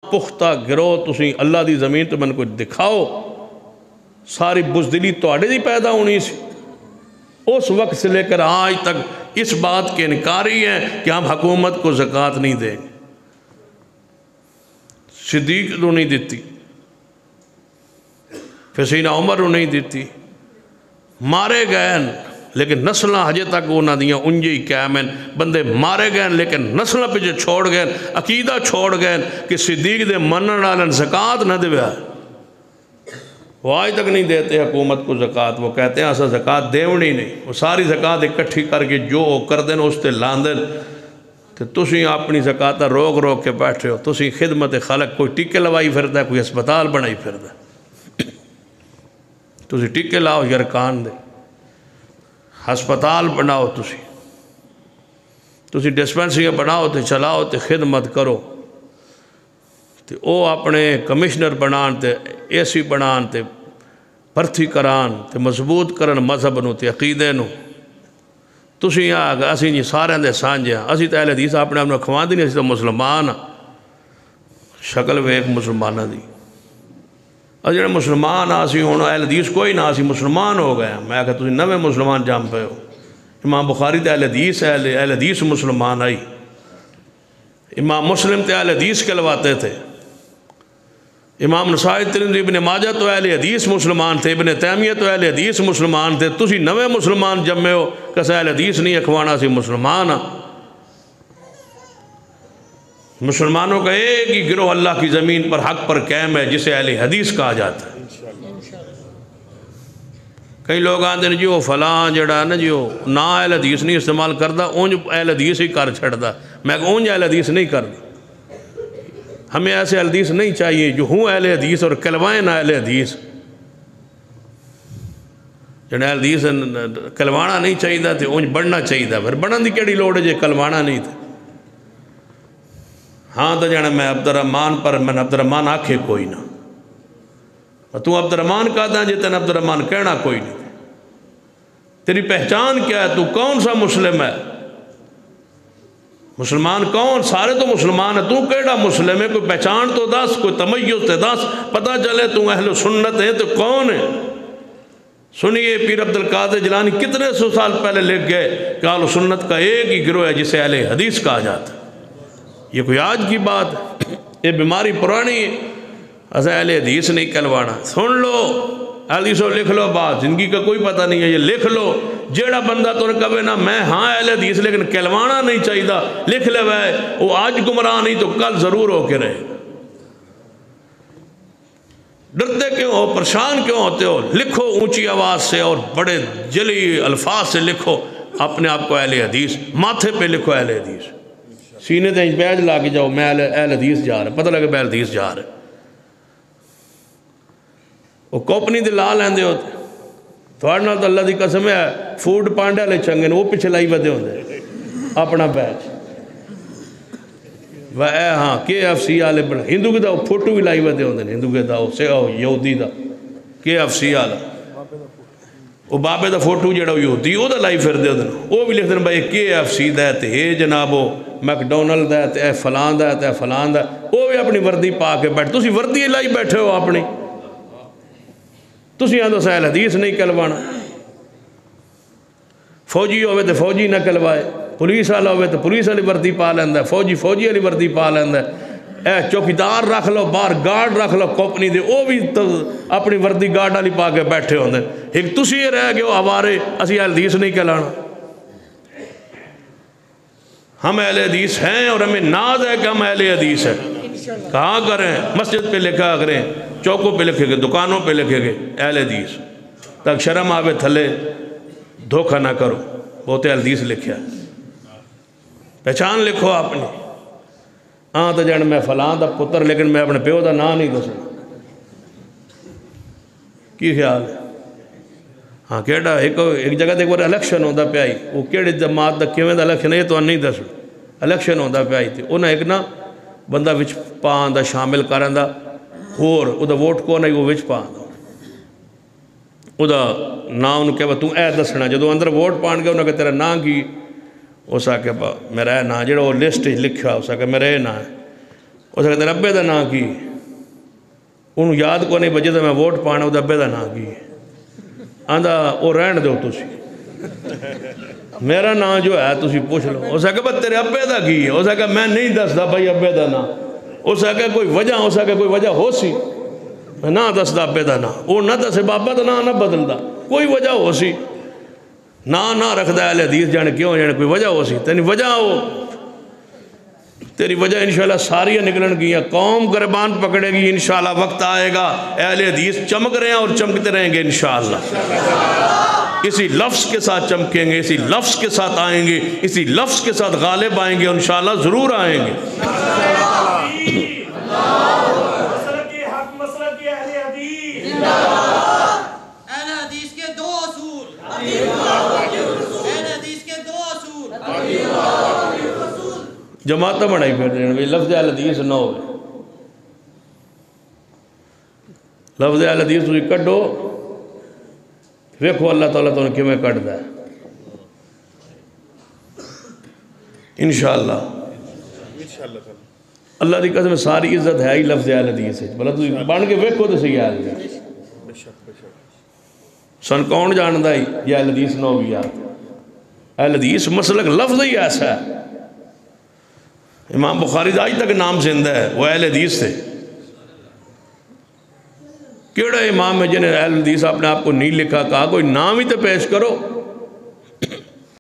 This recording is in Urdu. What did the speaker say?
پختہ گروہ تسی اللہ دی زمین تو من کو دکھاؤ، ساری بزدلی توڑے دی پیدا ہونی سی۔ اس وقت سے لے کر آج تک اس بات کے انکاری ہیں کہ ہم حکومت کو زکوٰۃ نہیں دیں گے۔ صدیق نے نہیں دیتی، پھر سیدنا عمر نے نہیں دیتی، مارے گئے لیکن نسلہ ہجے تک وہ نہ دیاں انجی قائم، بندے مارے گئے لیکن نسلہ پہ جو چھوڑ گئے، عقیدہ چھوڑ گئے کہ صدیق دے منن والن زکوٰۃ نہ دے۔ وہ آج تک نہیں دیتے حکومت کو زکوٰۃ، وہ کہتے ہیں ایسا زکوٰۃ دیونی نہیں، وہ ساری زکوٰۃ اکٹھی کر کے جو کر دیں اس تے لاندیں، تو تسی اپنی زکوٰۃ روک روک کے بیٹھے ہو، تسی خدمت خلق کوئی ٹکے لوائی پھردا ہے، کوئی ہسپتال بنائی پھردا ہے، تسی ٹکے لاؤ یرکان دے، ہسپتال بناؤ، تسی ڈسپینسریاں بناؤ تے چلاؤ تے خدمت کرو، تے او اپنے کمشنر بنان تے اے سی بنان تے پرتھی کران تے مضبوط کرن مذہب نو تے عقیدے نو۔ تسی آگا اسی جی سارے دے سانجے ہیں، اسی تے اہل حدیث اپنے اپنے کھوان دی نہیں، اسی تو مسلمان ہیں، شکل وے ایک مسلمانہ دی۔ اور جنہیں مسلمان آسی ہونا اہل حدیث کوئی نہ آسی مسلمان ہو گئے ہیں، میں کہا تسی نوے مسلمان جام پہ ہو۔ امام بخاری تے اہل حدیث مسلمان آئی، امام مسلم تے اہل حدیث کہلواتے تھے، امام نسائی ترمذی ابن ماجہ تو اہل حدیث مسلمان تھے، ابن تیمیہ تو اہل حدیث مسلمان تھے، تسی نوے مسلمان جمعے ہو کسا اہل حدیث نہیں اکھوانا سی مسلمان۔ مسلمانوں کا ایک ہی گروہ اللہ کی زمین پر حق پر قائم ہے جسے اہل حدیث کہا جاتا ہے۔ کئی لوگ آتے ہیں جی وہ فلاں جڑا نا جی وہ نا اہل حدیث نہیں استعمال کردا، اونج اہل حدیث ہی کر چھڑدا، میں کہا اونج اہل حدیث نہیں کردا، ہمیں ایسے اہل حدیث نہیں چاہیے جو ہوں اہل حدیث اور کلوائیں نہ اہل حدیث۔ جنہیں اہل حدیث کلوانا نہیں چاہیے تھے اونج بڑھنا چاہیے تھا، پھر بڑھن دی کیڑی لوڑ ہے جے کلوانا نہیں تھے۔ ہاں تو جانا میں عبدالرحمن پر میں عبدالرحمن آکھے کوئی نہ، تو عبدالرحمن کہتا ہے جی تین عبدالرحمن کہنا کوئی نہیں، تیری پہچان کیا ہے، تو کون سا مسلم ہے، مسلمان کون، سارے تو مسلمان ہیں، تو کیڑا مسلم ہے، کوئی پہچان تو دس، کوئی تمیز تے دس، پتہ چلے تو اہل سنت ہے تو کون ہے۔ سنیے پیر عبدالقادر جیلانی کتنے سو سال پہلے لکھ گئے کہ اہل سنت کا ایک ہی گروہ ہے جسے اہل حدیث کہا جاتا ہے۔ یہ کوئی آج کی بات ہے، یہ بیماری پرانی ہے، ایسا اہل حدیث نہیں کہلوانا۔ سن لو حدیثوں لکھ لو بات، زندگی کا کوئی پتہ نہیں ہے، یہ لکھ لو، جیڑا بندہ تو نے کہے نا میں ہاں اہل حدیث لیکن کہلوانا نہیں چاہیے، لکھ لے وہ آج گمراہ نہیں تو کل ضرور ہو کے رہے۔ ڈرتے کیوں ہو، پریشان کیوں ہوتے ہو، لکھو اونچی آواز سے اور بڑے جلی الفاظ سے لکھو اپنے آپ کو اہل حدیث، ماتھے پہ لکھو اہل حدیث، سینے تے بیج لا کے جاؤ میں اہل حدیث جا رہا، پتہ لگے میں اہل حدیث جا رہا۔ وہ کوپنی دے لا لیندے ہوتے، تھوڑے نال تو اللہ دی قسم ہے فوڈ پانڈا لے چنگے نے وہ پیچھے لائی ودے ہوندے اپنا بیج، وہ اے ہاں KFC والے بڑا ہندو کے دا فوٹو بھی لائی ودے ہوندے، ہندو کے دا یہودی دا KFC والا وہ بابے دا فوٹو جڑا یہودی وہ دا لائی پھر دے ہوندے، وہ بھی لکھ دیں بھائی KFC دا تے اے جنابو میکڈونلڈ دا تے اے فلان دا تے اے فلان دا، وہ بھی اپنی وردی پا کے بیٹھ، تسی وردی لائی بیٹھے ہو اپنی، تسی آندھو اہل حدیث نہیں کہلوانا۔ فوجی ہوئے تو فوجی نہ کہلوائے، پولیس والا ہوئے تو پولیس والی وردی پا لیندہ، فوجی والی وردی پا لیندہ، اے چوکیدار رکھ لو، باہر گارڈ رکھ لو کمپنی دے، وہ بھی اپنی وردی گارڈ والی پا کے بیٹھے ہوندے، ایک تسی یہ رہ گئے ہو ہمارے اسی اہل حدیث نہیں کہلانا۔ ہم اہل حدیث ہیں اور ہمیں ناز ہے کہ ہم اہل حدیث ہیں، کہاں کریں، مسجد پہ لکھا کریں، چوکوں پہ لکھے گئے، دکانوں پہ لکھے گئے اہل حدیث، تاکہ شرم آوے تھلے دھوکہ نہ کرو، بہت اہل حدیث لکھیا ہے، پہچان لکھو اپنی۔ ہاں تو جان میں فلاں دا پتر لیکن میں اپنے پیو دا نام نہیں دسنا، کی خیال ہے؟ ہاں کیڑا ایک جگہ تے ایک بار الیکشن ہوندہ پہ آئی، وہ کیڑے جماعت دا کیویں دا الیکشن ہے تو نہیں دسنا، الیکشن ہوندہ پہ آئی تھی، انہیں ایک نا بندہ وچ پان دا شامل کرن دا اور او دا ووٹ کو نہیں وہ وچ پان دا، او دا نام انہوں کہا تو اے دسنا، جدو اندر ووٹ پان گیا انہوں کہا تیرا نام کی، اس آکے میرا اے نا جڑا وہ لسٹ لکھا اس آکے میرا اے نا ہے، اس نے تیرے ابے دا نام کی؟ انہوں یاد کو نہیں بجے تو میں ووٹ پانا وہ ابے دا نام کی آندھا وہ رہن دو تسی میرا نام جو ہے تسی پوچھ لو. اس نے کہا تیرے ابے دا کی ہے؟ اس نے کہا میں نہیں دستا بھائی ابے دا نام. اس نے کہا کوئی وجہ؟ اس نے کہا کوئی وجہ ہو سی؟ میں نہ دستا ابے دا نام. وہ نہ دسے بابا دا نام نہ بدلدا کوئی وجہ ہو سی نہ رکھدا اہل حدیث جانے کیوں جانے کوئی وجہ ہو سی تینی وجہ ہو تیری وجہ انشاءاللہ ساریاں نکلن گیا قوم گربان پکڑے گی انشاءاللہ. وقت آئے گا اہل حدیث چمک رہے ہیں اور چمکتے رہیں گے انشاءاللہ. اسی لفظ کے ساتھ چمکیں گے اسی لفظ کے ساتھ آئیں گے اسی لفظ کے ساتھ غالب آئیں گے انشاءاللہ ضرور آئیں گے. جماعتہ بڑھائی پھر رہے ہیں لفظ اہل حدیث نہ ہوئے. لفظ اہل حدیث تھی کٹو ویکھو اللہ تعالیٰ تو کیوں کٹ دا ہے انشاءاللہ. اللہ دی قسم ساری عزت ہے ہی لفظ اہل حدیث ہے. بھلا تھی بن کے ویکھو تو صحیح اہل حدیث سن کون جاندا ہی یہ اہل حدیث نہ ہوگی یار. اہل حدیث مسلک لفظ ہی ایسا ہے. امام بخاری آج تک نام زندہ ہے وہ اہل حدیث تھے. کیڑا امام ہے جنہیں اہل حدیث اپنے آپ کو نہیں لکھا کہا کوئی نام ہی تو پیش کرو.